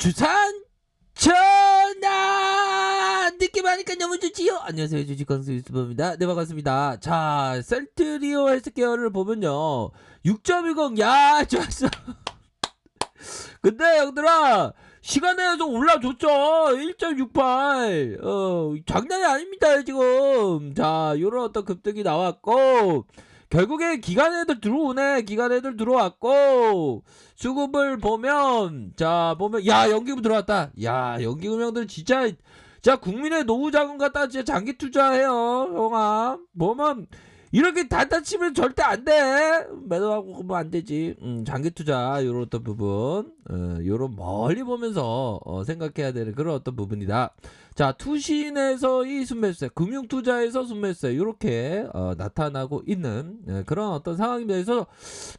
주산 전화 느낌 하니까 너무 좋지요. 안녕하세요, 주식광수 유튜버입니다. 네, 반갑습니다. 자, 셀트리온 헬스케어를 보면요, 6.10, 야 좋았어. 근데 형들아, 시간에서 올라줬죠. 1.68. 장난이 아닙니다 지금. 자, 요런 어떤 급등이 나왔고, 결국에 기관 애들 들어오네. 기관 애들 들어왔고, 수급을 보면, 자, 보면, 야, 연기금 들어왔다. 야, 연기금 형들 진짜, 자, 국민의 노후 자금 갖다 진짜 장기 투자해요, 형아. 보면, 이렇게 단타 치면 절대 안 돼. 매도하고 그러면 안 되지. 장기 투자, 요런 어떤 부분, 요런 멀리 보면서, 생각해야 되는 그런 어떤 부분이다. 자, 투신에서의 순매수세, 금융투자에서 순매수세, 요렇게, 나타나고 있는, 그런 어떤 상황입니다. 그래서,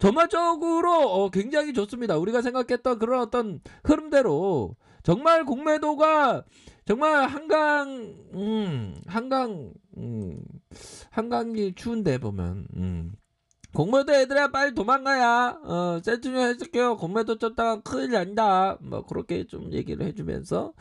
전반적으로, 굉장히 좋습니다. 우리가 생각했던 그런 어떤 흐름대로, 정말 공매도가, 정말 한강이 추운데 보면, 공매도 애들아 빨리 도망가야. 세트리온 헬스케어 공매도 쳤다가 큰일 난다. 뭐 그렇게 좀 얘기를 해주면서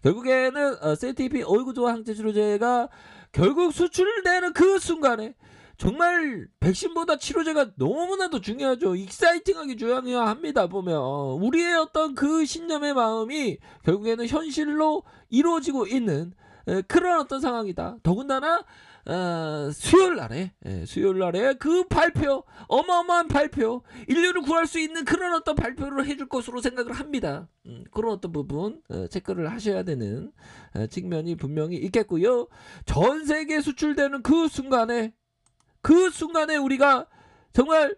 결국에는 CTP 얼구조화 항체 치료제가 결국 수출되는 그 순간에 정말 백신보다 치료제가 너무나도 중요하죠. 익사이팅하게 중요합니다. 보면 우리의 어떤 그 신념의 마음이 결국에는 현실로 이루어지고 있는 그런 어떤 상황이다. 더군다나 수요일 날에 그 발표, 어마어마한 발표, 인류를 구할 수 있는 그런 어떤 발표를 해줄 것으로 생각을 합니다. 그런 어떤 부분 체크를 하셔야 되는 측면이 분명히 있겠고요. 전 세계 수출되는 그 순간에 우리가 정말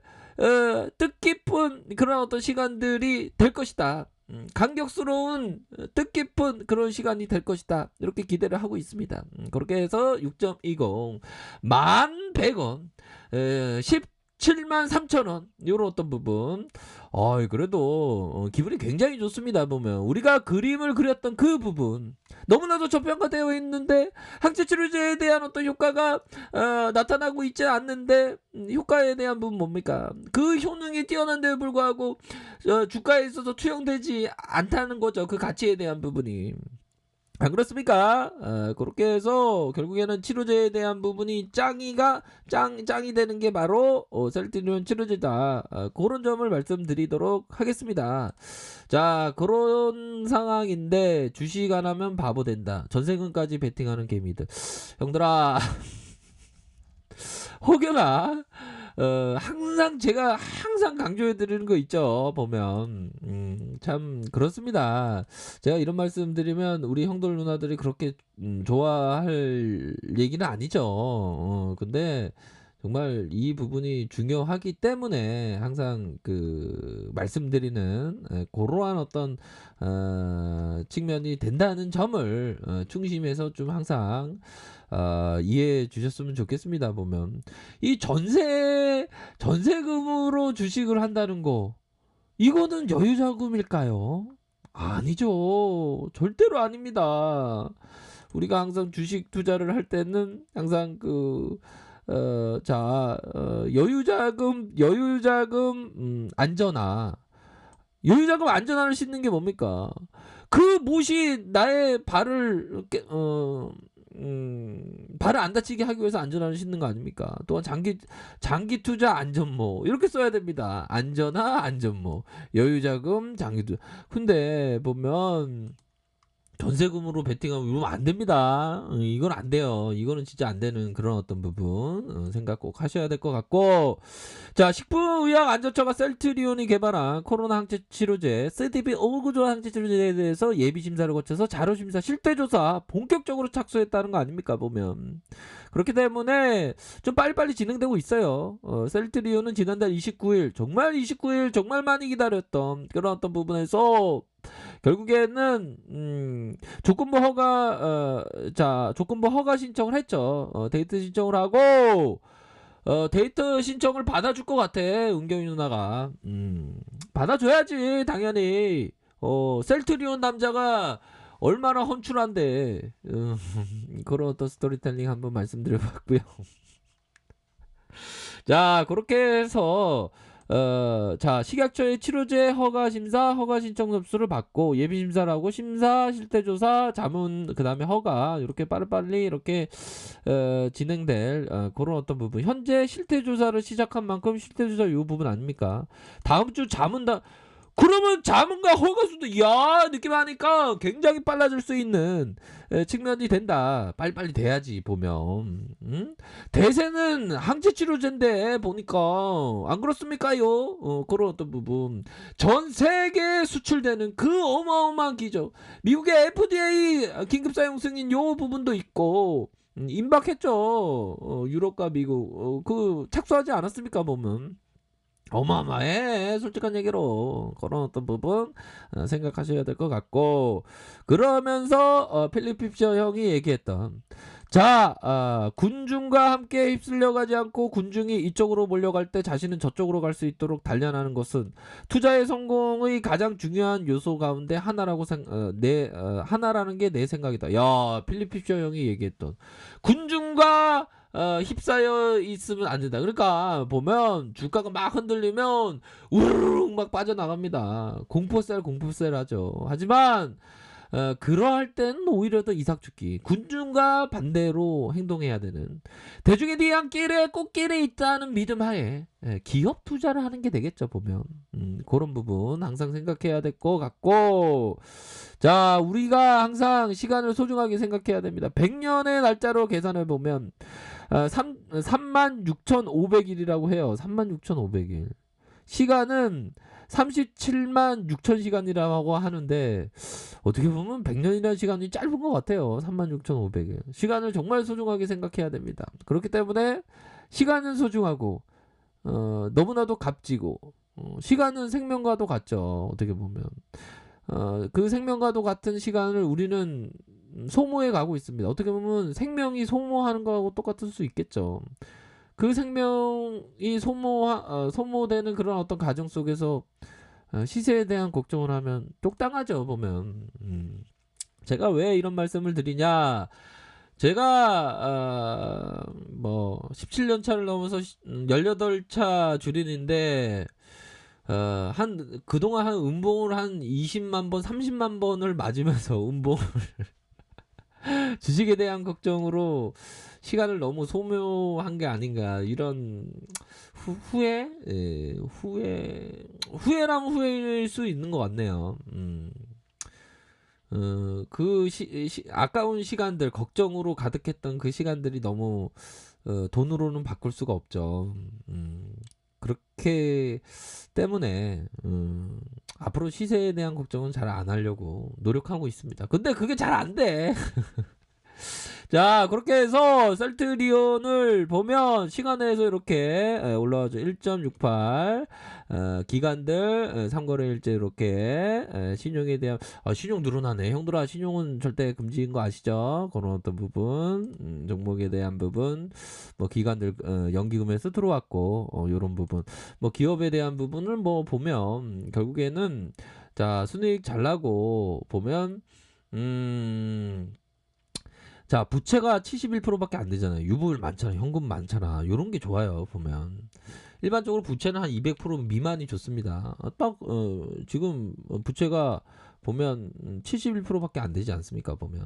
뜻깊은 그런 어떤 시간들이 될 것이다. 감격스러운 뜻깊은 그런 시간이 될 것이다. 이렇게 기대를 하고 있습니다. 그렇게 해서 6.20 11,100원 173,000원 요런 어떤 부분, 그래도 기분이 굉장히 좋습니다. 보면 우리가 그림을 그렸던 그 부분 너무나도 저평가되어 있는데 항체치료제에 대한 어떤 효과가 나타나고 있지 않는데, 효과에 대한 부분 뭡니까? 그 효능이 뛰어난데도 불구하고 주가에 있어서 투영되지 않다는 거죠. 그 가치에 대한 부분이. 안 그렇습니까? 그렇게 해서 결국에는 치료제에 대한 부분이 짱이 되는 게 바로 셀트리온 치료제다. 그런 점을 말씀드리도록 하겠습니다. 자, 그런 상황인데 주식 안 하면 바보 된다. 전세금까지 베팅하는 개미들. 형들아, 혹여나 제가 항상 강조해 드리는 거 있죠. 보면 참 그렇습니다. 제가 이런 말씀 드리면 우리 형들 누나들이 그렇게 좋아할 얘기는 아니죠. 근데 정말 이 부분이 중요하기 때문에 항상 그 말씀드리는 그러한 어떤 측면이 된다는 점을 중심에서 좀 항상 이해해 주셨으면 좋겠습니다. 보면 이 전세금으로 주식을 한다는 거, 이거는 여유자금일까요? 아니죠. 절대로 아닙니다. 우리가 항상 주식 투자를 할 때는 항상 여유자금 안전화를 싣는 게 뭡니까? 그 못이 나의 발을 안 다치게 하기 위해서 안전화를 싣는 거 아닙니까? 또한 장기 투자 안전모 이렇게 써야 됩니다. 안전화 안전모, 여유자금 장기 투자. 근데 보면 전세금으로 베팅하면 이러면 안 됩니다. 이건 안 돼요. 이거는 진짜 안 되는 그런 어떤 부분 생각 꼭 하셔야 될 것 같고, 자, 식품의약안전처가 셀트리온이 개발한 코로나 항체 치료제 CTP 얼구조화 항체 치료제에 대해서 예비 심사를 거쳐서 자료심사 실태조사 본격적으로 착수했다는 거 아닙니까? 보면 그렇기 때문에 좀 빨리빨리 진행되고 있어요. 셀트리온은 지난달 29일 정말 많이 기다렸던 그런 어떤 부분에서 결국에는 조건부 허가 신청을 했죠. 데이터 신청을 하고 데이터 신청을 받아줄 것 같아. 은경이 누나가 받아줘야지 당연히. 셀트리온 남자가 얼마나 헌출한데. 그런 어떤 스토리텔링 한번 말씀드려봤고요. 자, 그렇게 해서 자, 식약처의 치료제 허가 심사, 허가 신청 접수를 받고 예비 심사를 하고 심사, 실태 조사, 자문, 그다음에 허가 이렇게 빠르빨리 이렇게 진행될 그런 어떤 부분. 현재 실태 조사를 시작한 만큼 실태 조사 요 부분 아닙니까? 다음 주 자문다. 그러면 자문과 허가수도 이야 느낌 하니까 굉장히 빨라질 수 있는 측면이 된다. 빨리빨리 돼야지 보면. 대세는 항체치료제인데 보니까 안 그렇습니까요? 그런 어떤 부분. 전 세계에 수출되는 그 어마어마한 기적. 미국의 FDA 긴급사용 승인 요 부분도 있고 임박했죠. 유럽과 미국 그 착수하지 않았습니까 보면. 어마어마해 솔직한 얘기로 그런 어떤 부분 생각하셔야 될 것 같고 그러면서 필립 핍셔 형이 얘기했던 자 군중과 함께 휩쓸려 가지 않고 군중이 이쪽으로 몰려갈 때 자신은 저쪽으로 갈 수 있도록 단련하는 것은 투자의 성공의 가장 중요한 요소 가운데 하나라고 하나라는 게 내 생각이다. 야 필립 핍셔 형이 얘기했던 군중과 휩싸여 있으면 안 된다. 그러니까 보면 주가가 막 흔들리면 우르르 막 빠져나갑니다. 공포셀 하죠. 하지만 그러할 때는 오히려 더 이삭죽기 군중과 반대로 행동해야 되는 대중에 대한 꽃길에 있다는 믿음 하에 기업 투자를 하는 게 되겠죠 보면 그런 부분 항상 생각해야 될 것 같고 자 우리가 항상 시간을 소중하게 생각해야 됩니다. 100년의 날짜로 계산해 보면 36,500일이라고 해요. 36,500일 시간은 37만 6천 시간이라고 하는데 어떻게 보면 100년이라는 시간이 짧은 것 같아요. 36,500일 시간을 정말 소중하게 생각해야 됩니다. 그렇기 때문에 시간은 소중하고 너무나도 값지고 시간은 생명과도 같죠. 어떻게 보면 그 생명과도 같은 시간을 우리는 소모해 가고 있습니다. 어떻게 보면 생명이 소모하는 거하고 똑같을 수 있겠죠. 그 생명이 소모되는 그런 어떤 과정 속에서 시세에 대한 걱정을 하면 똑당하죠 보면. 제가 왜 이런 말씀을 드리냐 제가 뭐 17년 차를 넘어서 18차 주린인데 그동안 한 음봉을 한 20만 번 30만 번을 맞으면서 음봉을 주식에 대한 걱정으로 시간을 너무 소모한 게 아닌가 이런 후회라면 후회일 수 있는 것 같네요. 아까운 시간들 걱정으로 가득했던 그 시간들이 너무 돈으로는 바꿀 수가 없죠. 그렇게 때문에 앞으로 시세에 대한 걱정은 잘 안 하려고 노력하고 있습니다. 근데 그게 잘 안 돼. 자 그렇게 해서 셀트리온을 보면 시간에서 이렇게 올라와죠. 1.68 기간들 3거래일째 이렇게 신용에 대한 신용 늘어나네. 형들아 신용은 절대 금지인 거 아시죠? 그런 어떤 부분 종목에 대한 부분 뭐 기간들 연기금에서 들어왔고 요런 부분 뭐 기업에 대한 부분을 뭐 보면 결국에는 자 순이익 잘 나고 보면 자 부채가 71%밖에 안 되잖아요. 유보율 많잖아. 현금 많잖아. 요런 게 좋아요 보면. 일반적으로 부채는 한 200% 미만이 좋습니다. 지금 부채가 보면 71%밖에 안 되지 않습니까 보면.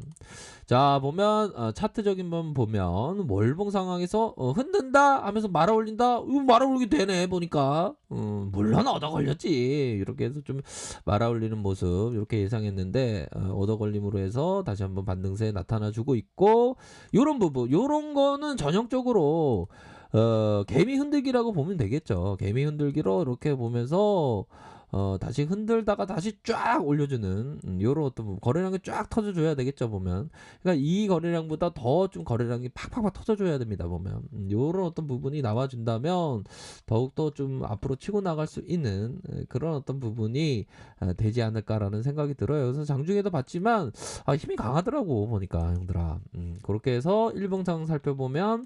자 보면 차트적인 번 보면 월봉 상황에서 흔든다 하면서 말아 올린다. 말아 올리게 되네 보니까. 물론 얻어 걸렸지. 이렇게 해서 좀 말아 올리는 모습 이렇게 예상했는데 얻어 걸림으로 해서 다시 한번 반등세 나타나 주고 있고 요런 부분 요런 거는 전형적으로 개미 흔들기라고 보면 되겠죠. 개미 흔들기로 이렇게 보면서 다시 흔들다가 다시 쫙 올려주는 요런 어떤 거래량이 쫙 터져줘야 되겠죠 보면. 그러니까 이 거래량보다 더 좀 거래량이 팍팍팍 터져줘야 됩니다 보면. 요런 어떤 부분이 나와준다면 더욱더 좀 앞으로 치고 나갈 수 있는 그런 어떤 부분이 되지 않을까라는 생각이 들어요. 그래서 장중에도 봤지만 힘이 강하더라고 보니까 형들아. 그렇게 해서 일봉상 살펴보면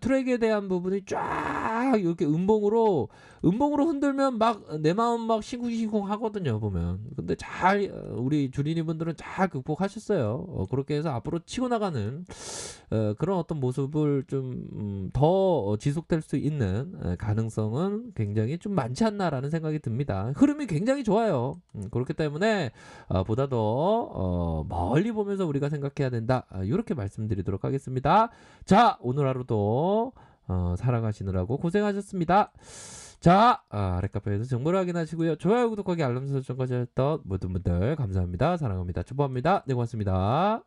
트랙에 대한 부분이 쫙 막 이렇게 음봉으로 흔들면 막 내 마음 막 싱쿵싱쿵 하거든요 보면. 근데 잘 우리 주린이 분들은 잘 극복하셨어요. 그렇게 해서 앞으로 치고 나가는 그런 어떤 모습을 좀 더 지속될 수 있는 가능성은 굉장히 좀 많지 않나라는 생각이 듭니다. 흐름이 굉장히 좋아요. 그렇기 때문에 보다 더 멀리 보면서 우리가 생각해야 된다. 이렇게 말씀드리도록 하겠습니다. 자, 오늘 하루도 살아가시느라고 고생하셨습니다. 자, 아랫카페에서 정보를 확인하시고요. 좋아요, 구독하기, 알람 설정까지 했던 모든 분들 감사합니다. 사랑합니다. 축복합니다. 네, 고맙습니다.